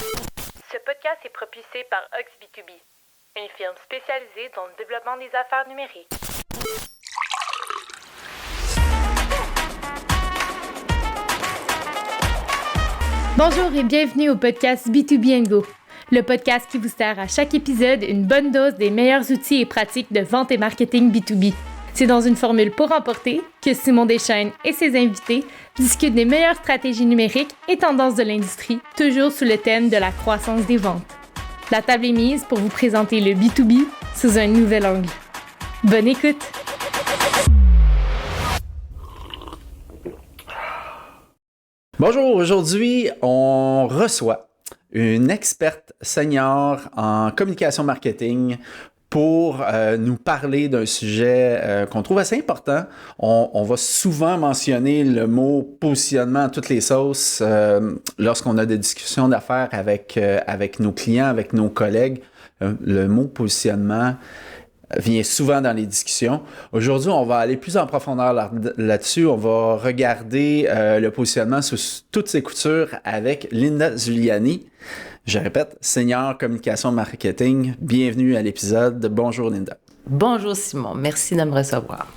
Ce podcast est propulsé par OxB2B, une firme spécialisée dans le développement des affaires numériques. Bonjour et bienvenue au podcast B2B & Go, le podcast qui vous sert à chaque épisode une bonne dose des meilleurs outils et pratiques de vente et marketing B2B. C'est dans une formule pour emporter que Simon Deschênes et ses invités discutent des meilleures stratégies numériques et tendances de l'industrie, toujours sous le thème de la croissance des ventes. La table est mise pour vous présenter le B2B sous un nouvel angle. Bonne écoute! Bonjour, aujourd'hui, on reçoit une experte senior en communication marketing pour nous parler d'un sujet qu'on trouve assez important. On va souvent mentionner le mot positionnement à toutes les sauces lorsqu'on a des discussions d'affaires avec nos clients, avec nos collègues. Le mot positionnement vient souvent dans les discussions. Aujourd'hui, on va aller plus en profondeur là-dessus. On va regarder le positionnement sous toutes ses coutures avec Linda Zuliani. Je répète, senior communication marketing. Bienvenue à l'épisode. Bonjour Linda. Bonjour Simon, merci de me recevoir.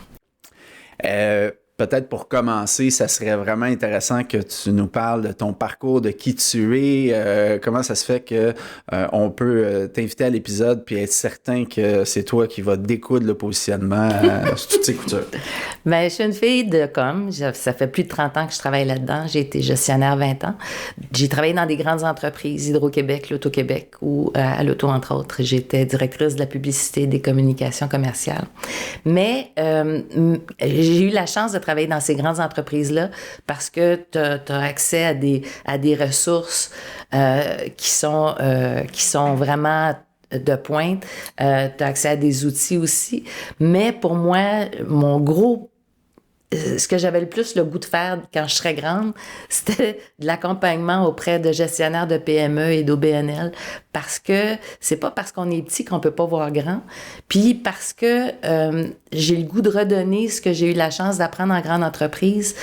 Peut-être pour commencer, ça serait vraiment intéressant que tu nous parles de ton parcours, de qui tu es, comment ça se fait que on peut t'inviter à l'épisode puis être certain que c'est toi qui vas découdre le positionnement sur toutes ces coutures. Bien, je suis une fille de com. Ça fait plus de 30 ans que je travaille là-dedans. J'ai été gestionnaire 20 ans. J'ai travaillé dans des grandes entreprises, Hydro-Québec, L'Auto-Québec ou à l'Auto, entre autres. J'étais directrice de la publicité et des communications commerciales. Mais j'ai eu la chance de travailler dans ces grandes entreprises-là parce que tu as accès à des ressources qui sont vraiment de pointe. Tu as accès à des outils aussi. Mais pour moi, ce que j'avais le plus le goût de faire quand je serais grande, c'était de l'accompagnement auprès de gestionnaires de PME et d'OBNL parce que c'est pas parce qu'on est petit qu'on peut pas voir grand, puis parce que j'ai le goût de redonner ce que j'ai eu la chance d'apprendre en grande entreprise,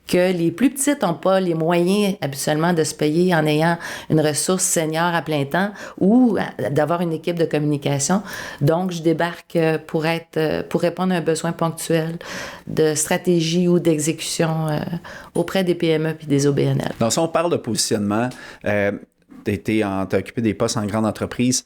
que les plus petites n'ont pas les moyens habituellement de se payer en ayant une ressource senior à plein temps ou d'avoir une équipe de communication. Donc, je débarque pour répondre à un besoin ponctuel de stratégie ou d'exécution auprès des PME puis des OBNL. Donc, si on parle de positionnement, t'as occupé des postes en grande entreprise.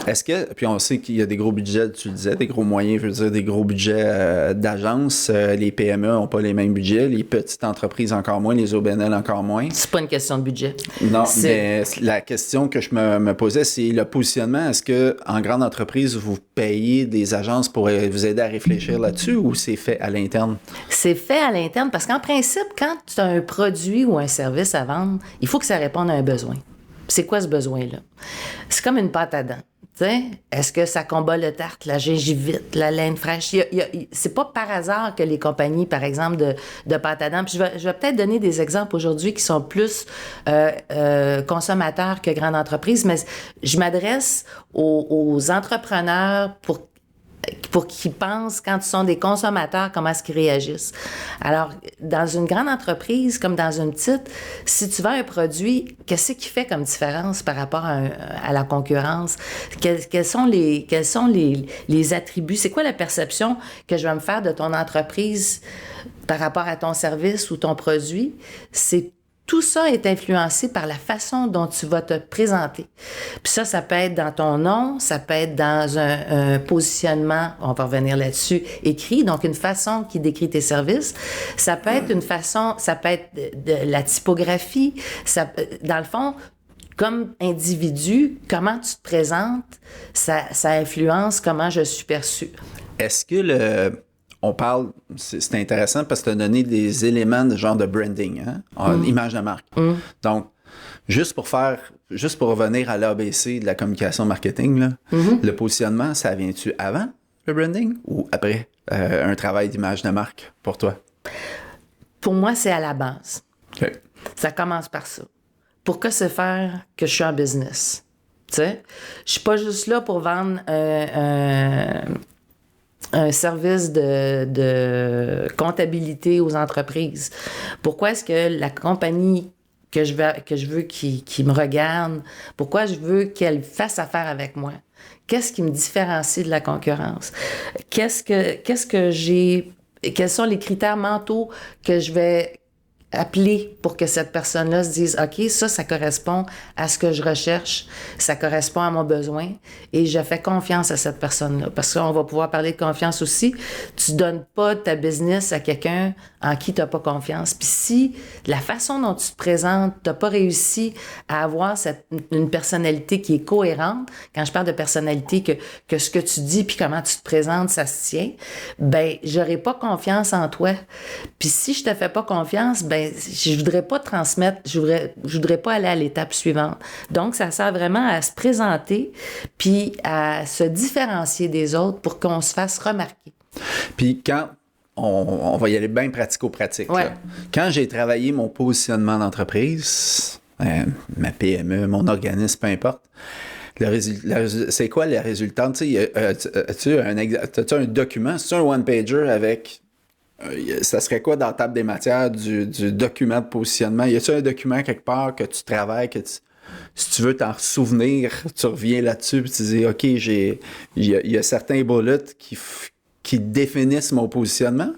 Est-ce que, puis on sait qu'il y a des gros budgets, tu le disais, des gros moyens, je veux dire, des gros budgets d'agence. Les PME n'ont pas les mêmes budgets, les petites entreprises encore moins, les OBNL encore moins. C'est pas une question de budget. Non, mais la question que je me posais, c'est le positionnement. Est-ce que en grande entreprise, vous payez des agences pour vous aider à réfléchir là-dessus ou c'est fait à l'interne? C'est fait à l'interne parce qu'en principe, quand tu as un produit ou un service à vendre, il faut que ça réponde à un besoin. C'est quoi ce besoin-là? C'est comme une pâte à dents. T'sais, est-ce que ça combat le tarte, la gingivite, la laine fraîche? C'est pas par hasard que les compagnies, par exemple, de pâte à dents, puis je vais peut-être donner des exemples aujourd'hui qui sont plus consommateurs que grandes entreprises, mais je m'adresse aux entrepreneurs pour qu'ils pensent, quand ils sont des consommateurs, comment est-ce qu'ils réagissent. Alors, dans une grande entreprise comme dans une petite, si tu vends un produit, qu'est-ce qui fait comme différence par rapport à la concurrence? Quels sont les attributs? C'est quoi la perception que je vais me faire de ton entreprise par rapport à ton service ou ton produit? Tout ça est influencé par la façon dont tu vas te présenter. Puis ça peut être dans ton nom, ça peut être dans un positionnement, on va revenir là-dessus, écrit, donc une façon qui décrit tes services. Ça peut être une façon, ça peut être de la typographie. Dans le fond, comme individu, comment tu te présentes, ça influence comment je suis perçu. Est-ce que on parle, c'est intéressant parce que tu as donné des éléments de genre de branding, image de marque. Donc, juste pour revenir à l'ABC de la communication marketing, là, le positionnement, ça vient-tu avant le branding ou après un travail d'image de marque pour toi? Pour moi, c'est à la base. Okay. Ça commence par ça. Pour que se faire que je suis en business? Tu sais, je suis pas juste là pour vendre un service de comptabilité aux entreprises. Pourquoi est-ce que la compagnie que je veux qu'il me regarde? Pourquoi je veux qu'elle fasse affaire avec moi? Qu'est-ce qui me différencie de la concurrence? Quels sont les critères mentaux que je vais appeler pour que cette personne-là se dise « OK, ça correspond à ce que je recherche, ça correspond à mon besoin et je fais confiance à cette personne-là. » Parce qu'on va pouvoir parler de confiance aussi. Tu donnes pas ta business à quelqu'un en qui tu n'as pas confiance. Puis si la façon dont tu te présentes, tu n'as pas réussi à avoir une personnalité qui est cohérente, quand je parle de personnalité, que ce que tu dis puis comment tu te présentes, ça se tient, ben j'aurai pas confiance en toi. Puis si je te fais pas confiance, ben je voudrais pas transmettre, je voudrais pas aller à l'étape suivante. Donc, ça sert vraiment à se présenter puis à se différencier des autres pour qu'on se fasse remarquer. Puis quand on va y aller bien pratico-pratique. Ouais. Là. Quand j'ai travaillé mon positionnement d'entreprise, ma PME, mon organisme, peu importe, c'est quoi les résultats? As-tu un document? C'est un one-pager avec... ça serait quoi dans la table des matières du document de positionnement? Y a-t-il un document quelque part que tu travailles, si tu veux t'en souvenir, tu reviens là-dessus et tu dis, OK, il y a certains bullets qui définissent mon positionnement?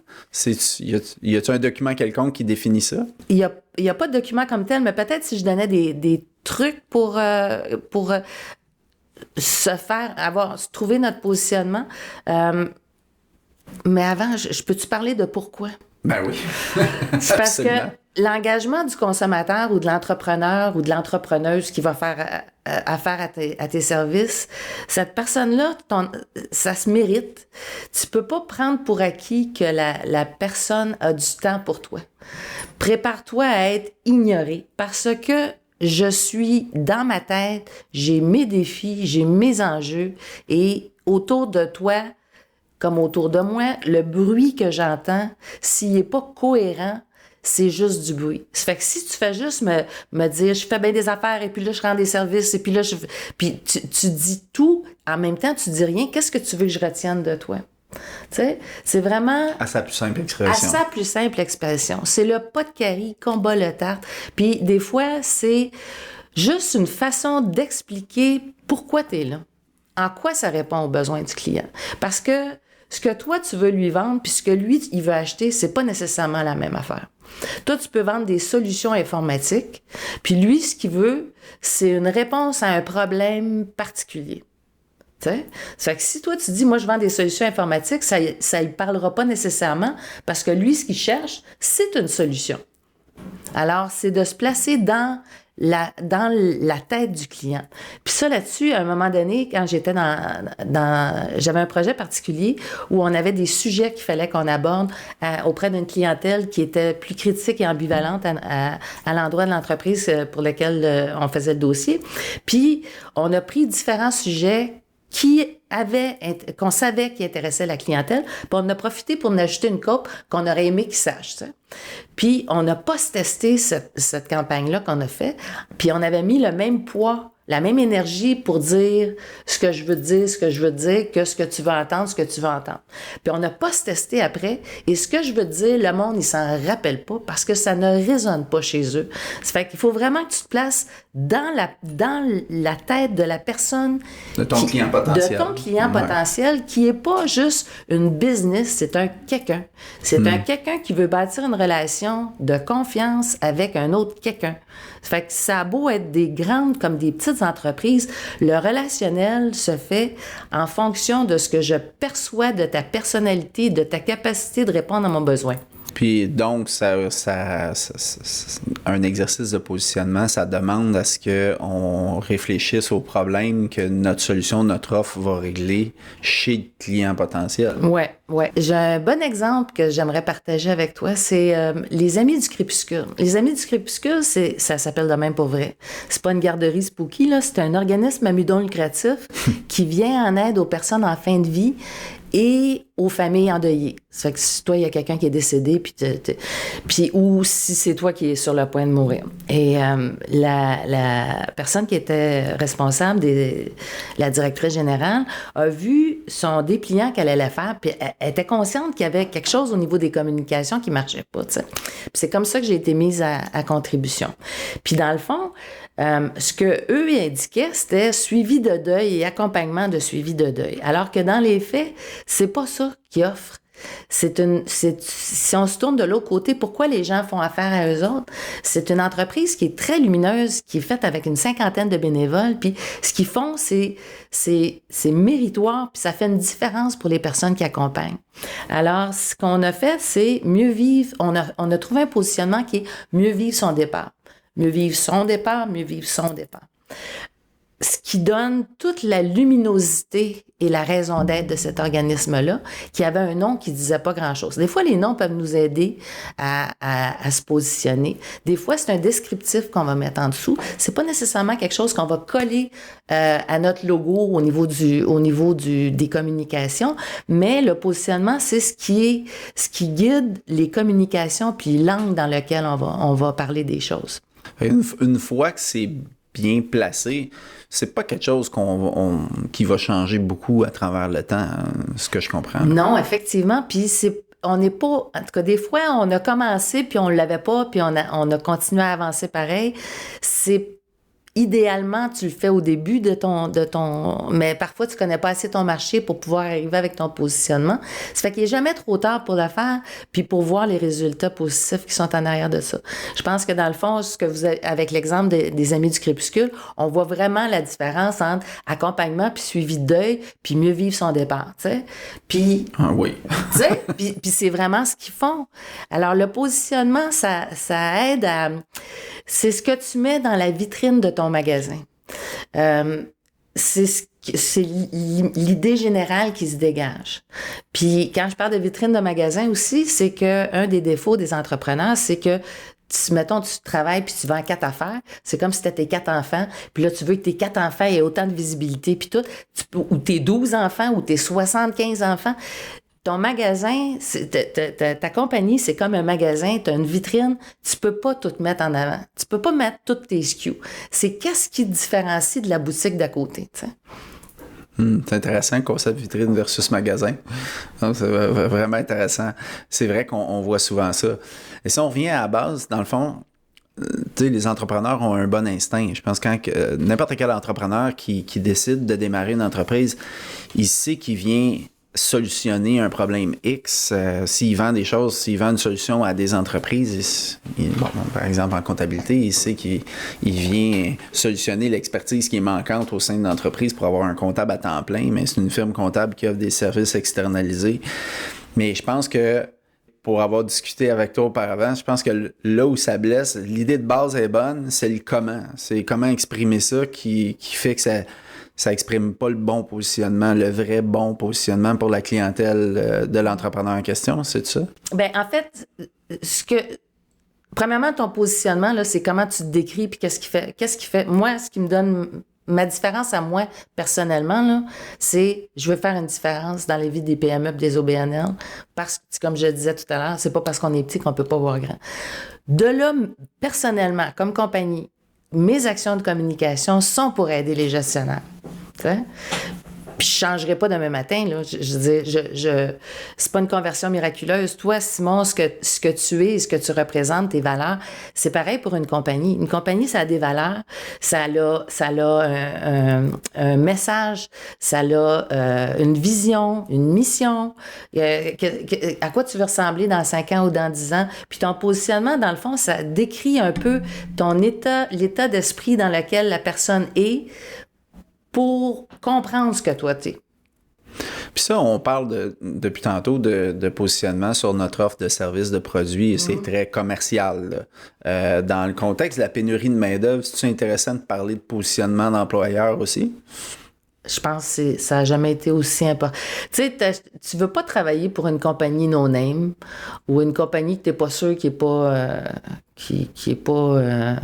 Y a-t-il un document quelconque qui définit ça? Il y a pas de document comme tel, mais peut-être si je donnais des trucs pour trouver notre positionnement. Mais avant, je peux-tu parler de pourquoi? Ben oui. C'est parce que l'engagement du consommateur ou de l'entrepreneur ou de l'entrepreneuse qui va faire affaire à tes services, cette personne-là, ça se mérite. Tu peux pas prendre pour acquis que la personne a du temps pour toi. Prépare-toi à être ignoré parce que je suis dans ma tête, j'ai mes défis, j'ai mes enjeux et autour de toi, comme autour de moi, le bruit que j'entends, s'il n'est pas cohérent, c'est juste du bruit. Ça fait que si tu fais juste me dire, je fais bien des affaires, et puis là, je rends des services, et puis là, puis tu dis tout, en même temps, tu dis rien, qu'est-ce que tu veux que je retienne de toi? Tu sais, c'est vraiment... À sa plus simple expression. À sa plus simple expression. C'est le pas de carie qu'on bat le tarte. Puis des fois, c'est juste une façon d'expliquer pourquoi tu es là. En quoi ça répond aux besoins du client. Parce que ce que toi, tu veux lui vendre, puis ce que lui, il veut acheter, c'est pas nécessairement la même affaire. Toi, tu peux vendre des solutions informatiques, puis lui, ce qu'il veut, c'est une réponse à un problème particulier. Tu sais? Ça fait que si toi, tu dis, moi, je vends des solutions informatiques, ça ne parlera pas nécessairement, parce que lui, ce qu'il cherche, c'est une solution. Alors, c'est de se placer dans la tête du client. Puis ça, là-dessus, à un moment donné, quand j'étais j'avais un projet particulier où on avait des sujets qu'il fallait qu'on aborde auprès d'une clientèle qui était plus critique et ambivalente à l'endroit de l'entreprise pour lequel on faisait le dossier. Puis, on a pris différents sujets qu'on savait qui intéressait la clientèle, puis on a profité pour en ajouter une coupe qu'on aurait aimé qu'ils sachent. Ça. Puis on n'a pas testé cette campagne-là qu'on a fait, puis on avait mis le même poids, la même énergie pour dire ce que je veux dire, ce que je veux dire, que ce que tu veux entendre, ce que tu veux entendre. Puis on n'a pas testé après, et ce que je veux dire, le monde, il s'en rappelle pas parce que ça ne résonne pas chez eux. Ça fait qu'il faut vraiment que tu te places dans la tête de la personne... De ton client potentiel. De ton client potentiel, qui est pas juste une business, c'est un quelqu'un. C'est un quelqu'un qui veut bâtir une relation de confiance avec un autre quelqu'un. Ça fait que ça a beau être des grandes comme des petites entreprises, le relationnel se fait en fonction de ce que je perçois de ta personnalité, de ta capacité de répondre à mon besoin. Puis donc, un exercice de positionnement, ça demande à ce qu'on réfléchisse aux problèmes que notre solution, notre offre va régler chez le client potentiel. Ouais. J'ai un bon exemple que j'aimerais partager avec toi, c'est les Amis du Crépuscule. Les Amis du Crépuscule, ça s'appelle de même pour vrai. C'est pas une garderie spooky, là, c'est un organisme à but non lucratif qui vient en aide aux personnes en fin de vie et aux familles endeuillées. Ça fait que si toi, il y a quelqu'un qui est décédé, puis ou si c'est toi qui es sur le point de mourir. Et la personne qui était responsable, la directrice générale, a vu son dépliant qu'elle allait faire, puis elle était consciente qu'il y avait quelque chose au niveau des communications qui marchait pas, tu sais. Puis c'est comme ça que j'ai été mise à contribution. Puis dans le fond, ce que eux indiquaient, c'était suivi de deuil et accompagnement de suivi de deuil. Alors que dans les faits, c'est pas ça qu'ils offrent. Si on se tourne de l'autre côté, pourquoi les gens font affaire à eux autres? C'est une entreprise qui est très lumineuse, qui est faite avec une 50aine de bénévoles, puis ce qu'ils font, c'est méritoire, puis ça fait une différence pour les personnes qui accompagnent. Alors, ce qu'on a fait, c'est mieux vivre, on a trouvé un positionnement qui est mieux vivre son départ. Mieux vivre son départ, mieux vivre son départ. Ce qui donne toute la luminosité et la raison d'être de cet organisme-là, qui avait un nom qui disait pas grand-chose. Des fois, les noms peuvent nous aider à se positionner. Des fois, c'est un descriptif qu'on va mettre en dessous. C'est pas nécessairement quelque chose qu'on va coller à notre logo au niveau des communications, mais le positionnement, c'est ce qui guide les communications puis l'angle dans lequel on va parler des choses. Une fois que c'est bien placé, c'est pas quelque chose qui va changer beaucoup à travers le temps, ce que je comprends. Non, effectivement. Puis on n'est pas... En tout cas, des fois, on a commencé, puis on l'avait pas, puis on a continué à avancer pareil. Idéalement, tu le fais au début de ton... Mais parfois, tu connais pas assez ton marché pour pouvoir arriver avec ton positionnement. Ça fait qu'il n'est jamais trop tard pour le faire, puis pour voir les résultats positifs qui sont en arrière de ça. Je pense que dans le fond, ce que vous avez, avec l'exemple des Amis du crépuscule, on voit vraiment la différence entre accompagnement puis suivi de deuil, puis mieux vivre son départ, tu sais. Puis... Ah oui. Tu sais, puis c'est vraiment ce qu'ils font. Alors, le positionnement, ça aide à... C'est ce que tu mets dans la vitrine de ton magasin. C'est l'idée générale qui se dégage. Puis quand je parle de vitrine de magasin aussi, c'est que un des défauts des entrepreneurs, c'est que mettons, tu travailles puis tu vends 4 affaires, c'est comme si tu tes 4 enfants, puis là, tu veux que tes 4 enfants aient autant de visibilité, puis tout, ou tes 12 enfants, ou tes 75 enfants. Ton magasin, ta compagnie, c'est comme un magasin, tu as une vitrine, tu peux pas tout mettre en avant. Tu peux pas mettre toutes tes SKU. C'est qu'est-ce qui te différencie de la boutique d'à côté, tu sais. C'est intéressant, le concept vitrine versus magasin. Donc, c'est vraiment intéressant. C'est vrai qu'on voit souvent ça. Et si on revient à la base, dans le fond, tu sais, les entrepreneurs ont un bon instinct. Je pense que n'importe quel entrepreneur qui décide de démarrer une entreprise, il sait qu'il vient solutionner un problème X. S'il vend des choses, s'il vend une solution à des entreprises, par exemple en comptabilité, il sait qu'il vient solutionner l'expertise qui est manquante au sein de l'entreprise pour avoir un comptable à temps plein, mais c'est une firme comptable qui offre des services externalisés. Mais je pense que pour avoir discuté avec toi auparavant, je pense que là où ça blesse, l'idée de base est bonne, c'est le comment. C'est comment exprimer ça qui fait que ça exprime pas le bon positionnement, le vrai bon positionnement pour la clientèle de l'entrepreneur en question, c'est ça? Bien, en fait, premièrement, ton positionnement, là, c'est comment tu te décris puis qu'est-ce qui fait. Moi, ce qui me donne ma différence à moi, personnellement, là, c'est je veux faire une différence dans les vies des PME et des OBNL parce que, comme je disais tout à l'heure, c'est pas parce qu'on est petit qu'on peut pas voir grand. De là, personnellement, comme compagnie, mes actions de communication sont pour aider les gestionnaires. T'sais? Puis je changerai pas demain matin, là. C'est pas une conversion miraculeuse. Toi, Simon, ce que tu es, ce que tu représentes, tes valeurs, c'est pareil pour une compagnie. Une compagnie, ça a des valeurs, ça a un message, ça a une vision, une mission, à quoi tu veux ressembler dans 5 ans ou dans 10 ans. Puis ton positionnement, dans le fond, ça décrit un peu l'état d'esprit dans lequel la personne est, pour comprendre ce que toi t'es. Puis ça, on parle depuis tantôt de positionnement sur notre offre de services, de produits, et c'est très commercial. Dans le contexte de la pénurie de main-d'œuvre, c'est intéressant de parler de positionnement d'employeur aussi? Je pense que ça n'a jamais été aussi important. Tu sais, tu veux pas travailler pour une compagnie no-name ou une compagnie que tu n'es pas sûr qui est pas...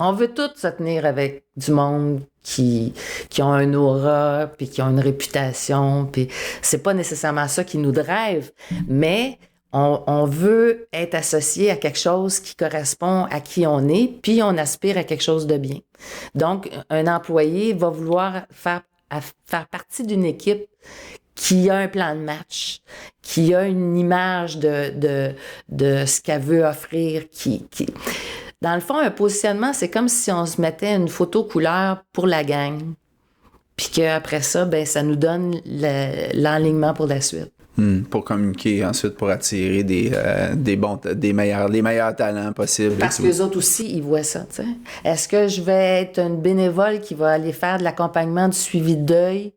On veut tous se tenir avec du monde qui ont un aura, puis qui ont une réputation, puis c'est pas nécessairement ça qui nous drive, mais on veut être associé à quelque chose qui correspond à qui on est, puis on aspire à quelque chose de bien. Donc, un employé va vouloir faire à faire partie d'une équipe qui a un plan de match, qui a une image de ce qu'elle veut offrir, Dans le fond, un positionnement, c'est comme si on se mettait une photo couleur pour la gang, puis qu'après ça, ben ça nous donne l'enlignement pour la suite. Pour communiquer ensuite, pour attirer les meilleurs talents possibles. Parce que les autres aussi, ils voient ça, tu sais. Est-ce que je vais être une bénévole qui va aller faire de l'accompagnement du suivi de deuil,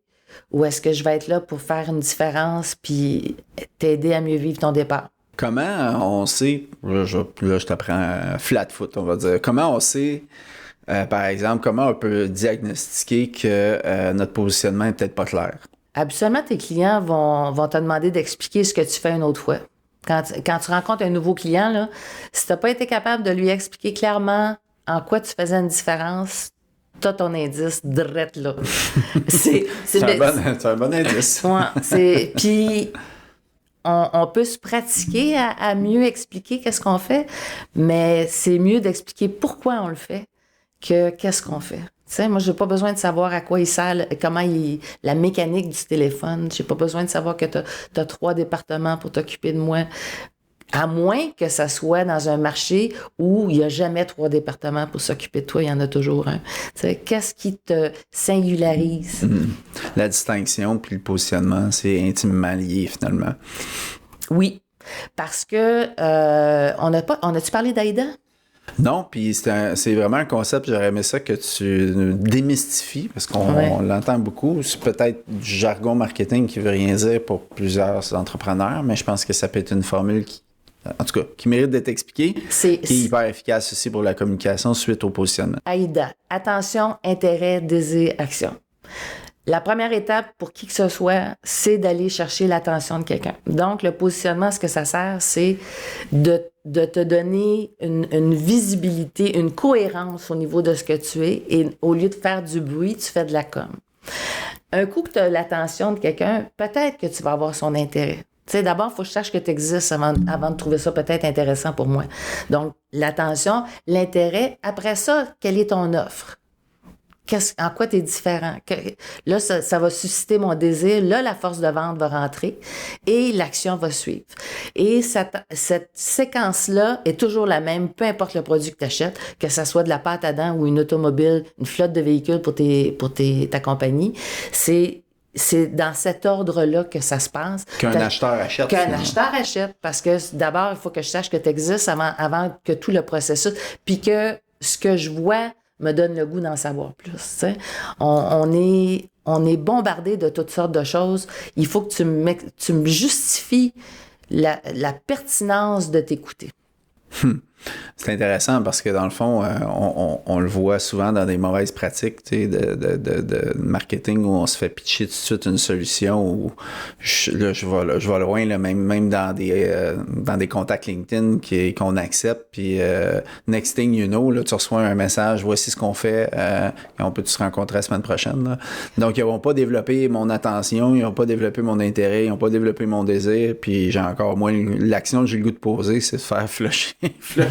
ou est-ce que je vais être là pour faire une différence puis t'aider à mieux vivre ton départ? Comment on sait, là je t'apprends flat foot, on va dire, comment on sait, par exemple, comment on peut diagnostiquer que notre positionnement est peut-être pas clair? Habituellement, tes clients vont te demander d'expliquer ce que tu fais une autre fois. Quand tu rencontres un nouveau client, là, si tu n'as pas été capable de lui expliquer clairement en quoi tu faisais une différence, t'as ton indice drette là. C'est un bon indice. Ouais, puis on peut se pratiquer à mieux expliquer qu'est-ce qu'on fait, mais c'est mieux d'expliquer pourquoi on le fait que qu'est-ce qu'on fait. Tu sais, moi, j'ai pas besoin de savoir à quoi il sert, la mécanique du téléphone. J'ai pas besoin de savoir que t'as 3 départements pour t'occuper de moi. À moins que ça soit dans un marché où il n'y a jamais 3 départements pour s'occuper de toi, il y en a toujours un. Tu sais, qu'est-ce qui te singularise? La distinction puis le positionnement, c'est intimement lié finalement. Oui, parce que on a-tu parlé d'AIDA? Non, puis c'est vraiment un concept, j'aurais aimé ça que tu démystifies, parce qu'on l'entend beaucoup. C'est peut-être du jargon marketing qui veut rien dire pour plusieurs entrepreneurs, mais je pense que ça peut être une formule qui mérite d'être expliquée, qui est hyper efficace aussi pour la communication suite au positionnement. AIDA, attention, intérêt, désir, action. La première étape pour qui que ce soit, c'est d'aller chercher l'attention de quelqu'un. Donc, le positionnement, ce que ça sert, c'est de te donner une visibilité, une cohérence au niveau de ce que tu es. Et au lieu de faire du bruit, tu fais de la com. Un coup que tu as l'attention de quelqu'un, peut-être que tu vas avoir son intérêt. Tu sais, d'abord, il faut que je sache que tu existes avant de trouver ça peut-être intéressant pour moi. Donc, l'attention, l'intérêt. Après ça, quelle est ton offre? En quoi tu es différent? Là, ça va susciter mon désir. Là, la force de vente va rentrer et l'action va suivre. Et cette séquence-là est toujours la même, peu importe le produit que tu achètes, que ça soit de la pâte à dents ou une automobile, une flotte de véhicules pour ta compagnie. C'est dans cet ordre-là que ça se passe. Qu'un acheteur achète. Acheteur achète. Parce que d'abord, il faut que je sache que tu existes avant que tout le processus. Puis que ce que je vois me donne le goût d'en savoir plus. T'sais. On est bombardé de toutes sortes de choses. Il faut que tu me justifies la pertinence de t'écouter. C'est intéressant parce que dans le fond, on le voit souvent dans des mauvaises pratiques de marketing où on se fait pitcher tout de suite une solution où je vais loin, là, même dans des contacts LinkedIn qu'on accepte. Puis next thing you know, là, tu reçois un message, voici ce qu'on fait, on peut se rencontrer la semaine prochaine. Là. Donc, ils n'ont pas développé mon attention, ils n'ont pas développé mon intérêt, ils n'ont pas développé mon désir. Puis j'ai encore moins l'action que j'ai le goût de poser, c'est de faire flusher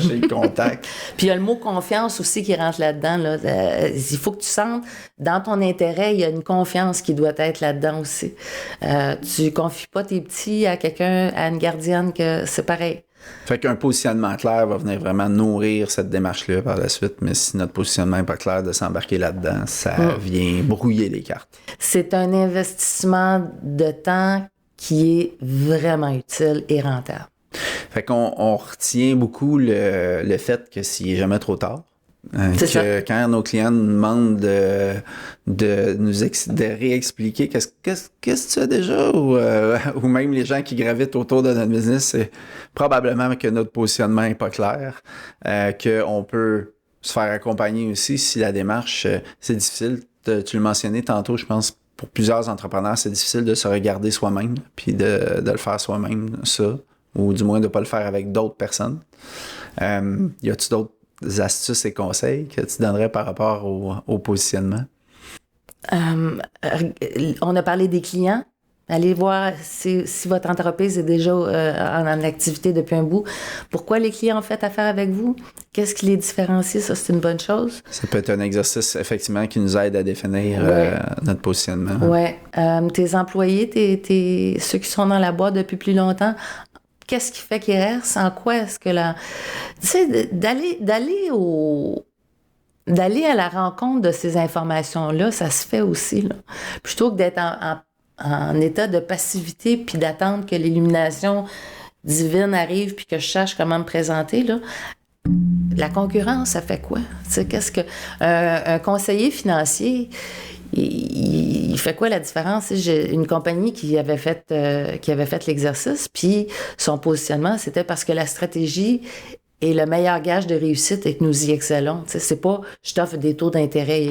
le contact. Puis il y a le mot confiance aussi qui rentre là-dedans. Là. Il faut que tu sentes, dans ton intérêt, il y a une confiance qui doit être là-dedans aussi. Tu confies pas tes petits à quelqu'un, à une gardienne, que c'est pareil. Fait qu'un positionnement clair va venir vraiment nourrir cette démarche-là par la suite, mais si notre positionnement n'est pas clair, de s'embarquer là-dedans, ça vient brouiller les cartes. C'est un investissement de temps qui est vraiment utile et rentable. Fait qu'on retient beaucoup le fait que s'il n'est jamais trop tard, quand nos clients nous demandent de réexpliquer qu'est-ce que tu as déjà, ou même les gens qui gravitent autour de notre business, c'est probablement que notre positionnement n'est pas clair, qu'on peut se faire accompagner aussi si la démarche, c'est difficile. Tu le mentionnais tantôt, je pense, pour plusieurs entrepreneurs, c'est difficile de se regarder soi-même, puis de le faire soi-même, ça. Ou du moins de ne pas le faire avec d'autres personnes. Y a-t-il d'autres astuces et conseils que tu donnerais par rapport au positionnement? On a parlé des clients. Allez voir si votre entreprise est déjà en activité depuis un bout. Pourquoi les clients ont fait affaire avec vous? Qu'est-ce qui les différencie? Ça, c'est une bonne chose. Ça peut être un exercice, effectivement, qui nous aide à définir notre positionnement. Oui. Tes employés, ceux qui sont dans la boîte depuis plus longtemps, qu'est-ce qui fait qu'ils restent? En quoi est-ce que la... Tu sais, d'aller à la rencontre de ces informations-là, ça se fait aussi, là. Plutôt que d'être en état de passivité puis d'attendre que l'illumination divine arrive puis que je sache comment me présenter, là. La concurrence, ça fait quoi? Tu sais, qu'est-ce que... un conseiller financier, il fait quoi la différence? J'ai une compagnie qui avait fait l'exercice, puis son positionnement, c'était parce que la stratégie est le meilleur gage de réussite et que nous y excellons. Tu sais, c'est pas je t'offre des taux d'intérêt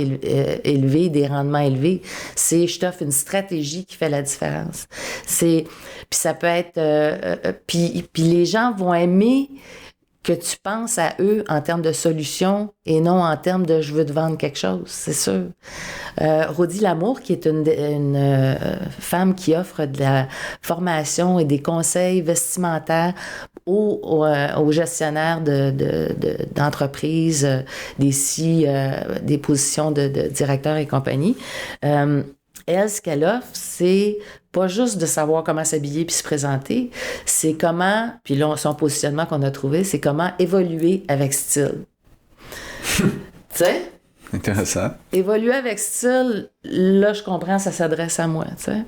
élevés, des rendements élevés. C'est je t'offre une stratégie qui fait la différence. Puis ça peut être... puis les gens vont aimer que tu penses à eux en termes de solutions et non en termes de je veux te vendre quelque chose, c'est sûr. Rodi Lamour, qui est une femme qui offre de la formation et des conseils vestimentaires aux gestionnaires d'entreprises, des positions de directeur et compagnie. Elle, ce qu'elle offre, c'est pas juste de savoir comment s'habiller puis se présenter, c'est comment, puis là, son positionnement qu'on a trouvé, c'est comment évoluer avec style. Tu sais? Intéressant. Évoluer avec style, là, je comprends, ça s'adresse à moi, tu sais.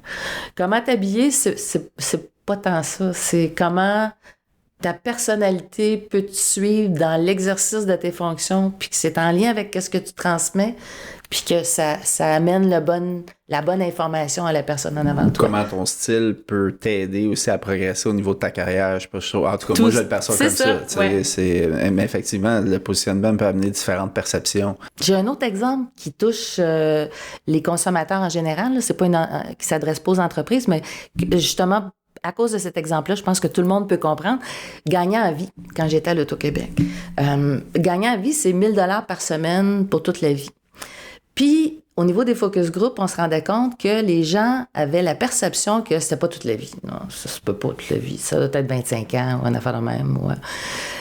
Comment t'habiller, c'est pas tant ça. C'est comment ta personnalité peut te suivre dans l'exercice de tes fonctions, puis que c'est en lien avec ce que tu transmets, puis que ça amène la bonne information à la personne en avant de toi. Comment ton style peut t'aider aussi à progresser au niveau de ta carrière. Je sais pas, en tout cas, moi, je le perçois comme ça. Ouais. Mais effectivement, le positionnement peut amener différentes perceptions. J'ai un autre exemple qui touche les consommateurs en général. Là. C'est pas qui s'adresse pas aux entreprises, mais justement, à cause de cet exemple-là, je pense que tout le monde peut comprendre. Gagnant à vie, quand j'étais à l'Auto-Québec. Gagnant à vie, c'est 1 000 $ par semaine pour toute la vie. Puis, au niveau des focus group, on se rendait compte que les gens avaient la perception que c'était pas toute la vie. Non, ça se peut pas toute la vie. Ça doit être 25 ans ou une affaire de même. Ouais.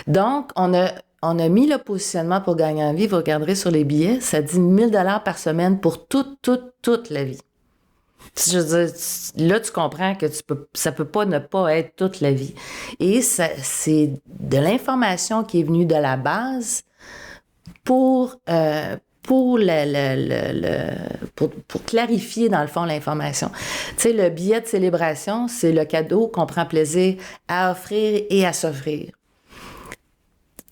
Donc, on a mis le positionnement pour gagner en vie. Vous regarderez sur les billets, ça dit 1 000 $ par semaine pour toute la vie. Je veux dire, là, tu comprends que ça peut pas ne pas être toute la vie. Et c'est de l'information qui est venue de la base pour clarifier, dans le fond, l'information. Tu sais, le billet de célébration, c'est le cadeau qu'on prend plaisir à offrir et à s'offrir.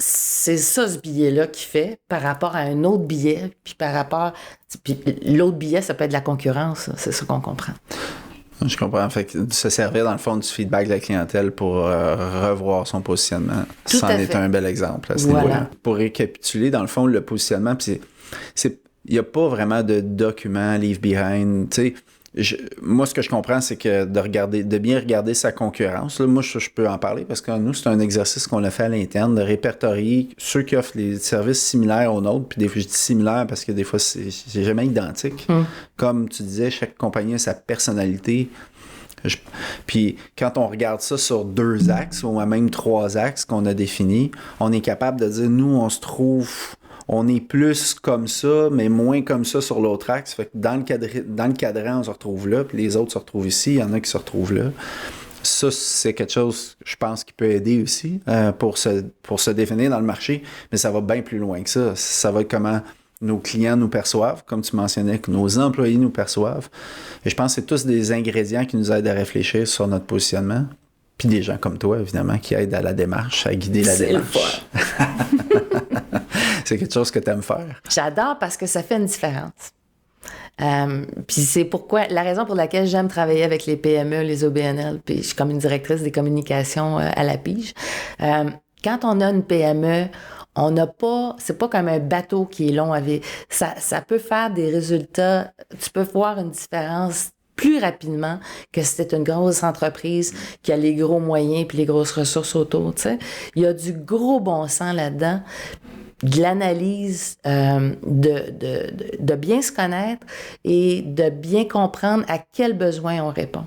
C'est ça, ce billet-là, qui fait par rapport à un autre billet, puis l'autre billet, ça peut être de la concurrence, c'est ça qu'on comprend. Je comprends. Fait que se servir, dans le fond, du feedback de la clientèle pour revoir son positionnement. C'en est un bel exemple à ce niveau-là. Pour récapituler, dans le fond, le positionnement, puis il n'y a pas vraiment de document, leave behind. Tu sais, moi, ce que je comprends, c'est que de bien regarder sa concurrence. Là, moi, je peux en parler parce que nous, c'est un exercice qu'on a fait à l'interne, de répertorier ceux qui offrent les services similaires aux nôtres. Puis des fois, je dis similaires parce que des fois, c'est jamais identique. Comme tu disais, chaque compagnie a sa personnalité. Puis quand on regarde ça sur 2 axes ou même 3 axes qu'on a définis, on est capable de dire, nous, on est plus comme ça, mais moins comme ça sur l'autre axe. Fait que dans le cadran, on se retrouve là, puis les autres se retrouvent ici. Il y en a qui se retrouvent là. Ça, c'est quelque chose, je pense, qui peut aider aussi pour se définir dans le marché, mais ça va bien plus loin que ça. Ça va être comment nos clients nous perçoivent, comme tu mentionnais, que nos employés nous perçoivent. Et je pense que c'est tous des ingrédients qui nous aident à réfléchir sur notre positionnement. Puis des gens comme toi, évidemment, qui aident à la démarche, à guider la démarche. C'est quelque chose que tu aimes faire. J'adore parce que ça fait une différence. Puis c'est la raison pour laquelle j'aime travailler avec les PME, les OBNL, puis je suis comme une directrice des communications à la Pige. Quand on a une PME, c'est pas comme un bateau qui est long ça peut faire des résultats, tu peux voir une différence plus rapidement que si c'était une grosse entreprise qui a les gros moyens puis les grosses ressources autour, tu sais. Il y a du gros bon sens là-dedans, de l'analyse, de bien se connaître et de bien comprendre à quels besoins on répond.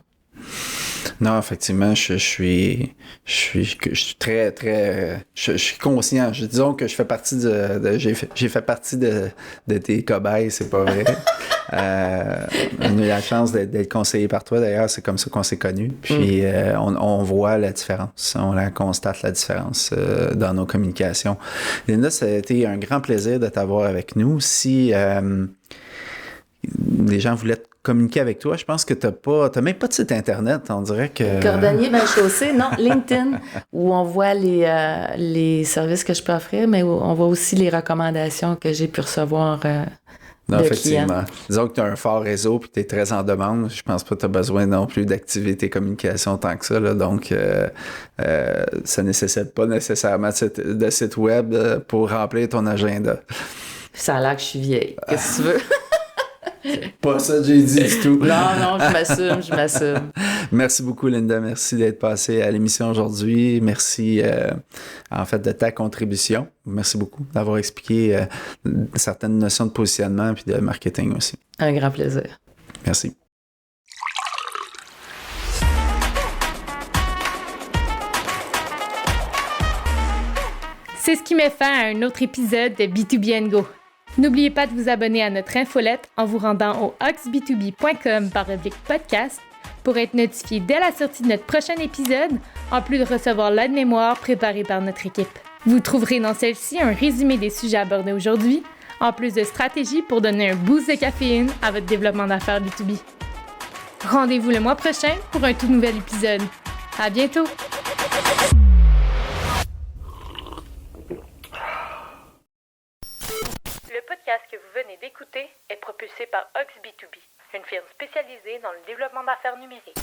Non, effectivement, je suis très, très, je suis conscient. Disons que je fais partie j'ai fait partie de tes cobayes, c'est pas vrai. On a eu la chance d'être conseillé par toi, d'ailleurs, c'est comme ça qu'on s'est connus. Puis on voit la différence, on la constate la différence dans nos communications. Linda, ça a été un grand plaisir de t'avoir avec nous. Si les gens voulaient communiquer avec toi, je pense que t'as même pas de site internet, on dirait que... Cordonnier Belle Chaussée, non, LinkedIn, où on voit les services que je peux offrir, mais où on voit aussi les recommandations que j'ai pu recevoir non, de effectivement. clients. Disons que tu as un fort réseau et tu es très en demande. Je pense pas que tu as besoin non plus d'activer tes communications tant que ça. Là. Donc, ça nécessite pas nécessairement de site web pour remplir ton agenda. Ça a l'air que je suis vieille. Qu'est-ce que tu veux? Pas ça que j'ai dit du tout. Non, je m'assume. Merci beaucoup, Linda. Merci d'être passée à l'émission aujourd'hui. Merci, en fait, de ta contribution. Merci beaucoup d'avoir expliqué certaines notions de positionnement et de marketing aussi. Un grand plaisir. Merci. C'est ce qui met fin à un autre épisode de B2B & Go. N'oubliez pas de vous abonner à notre infolette en vous rendant au oxb2b.com/podcast pour être notifié dès la sortie de notre prochain épisode, en plus de recevoir l'aide-mémoire préparée par notre équipe. Vous trouverez dans celle-ci un résumé des sujets abordés aujourd'hui, en plus de stratégies pour donner un boost de caféine à votre développement d'affaires B2B. Rendez-vous le mois prochain pour un tout nouvel épisode. À bientôt! Le podcast que vous venez d'écouter est propulsé par Ox B2B, une firme spécialisée dans le développement d'affaires numériques.